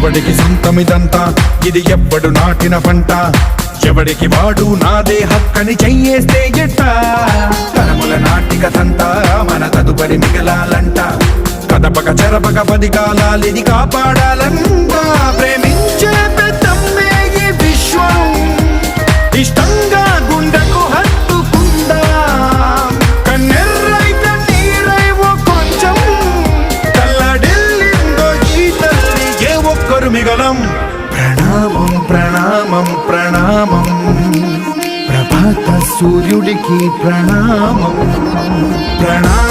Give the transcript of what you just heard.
ఎవడికి సొంతమిదంతా ఇది ఎవ్వడు నాటిన పంట ఎవడికి వాడు నాదే హక్కని చెయ్యేస్తే ఎట్ట తరముల నాటిక తంతా మన తదుపరి మిగలాలంట కదపక చెరపక 10 కాలాలిది కాపాడాలంట ప్రేమించే పెద్దమ్మే ఈ విశ్వం ఇష్టంగా గుండెకు హత్తుకుందా కన్నెర్రైత నీరై ఓ కొంచెం తల్లడిల్లిందో ఈ తల్లి ఏ ఒక్కరు మిగలం ప్రణామం ప్రణామం ప్రణామం ప్రభాత సూర్యుడికి ప్రణామం ప్రణామం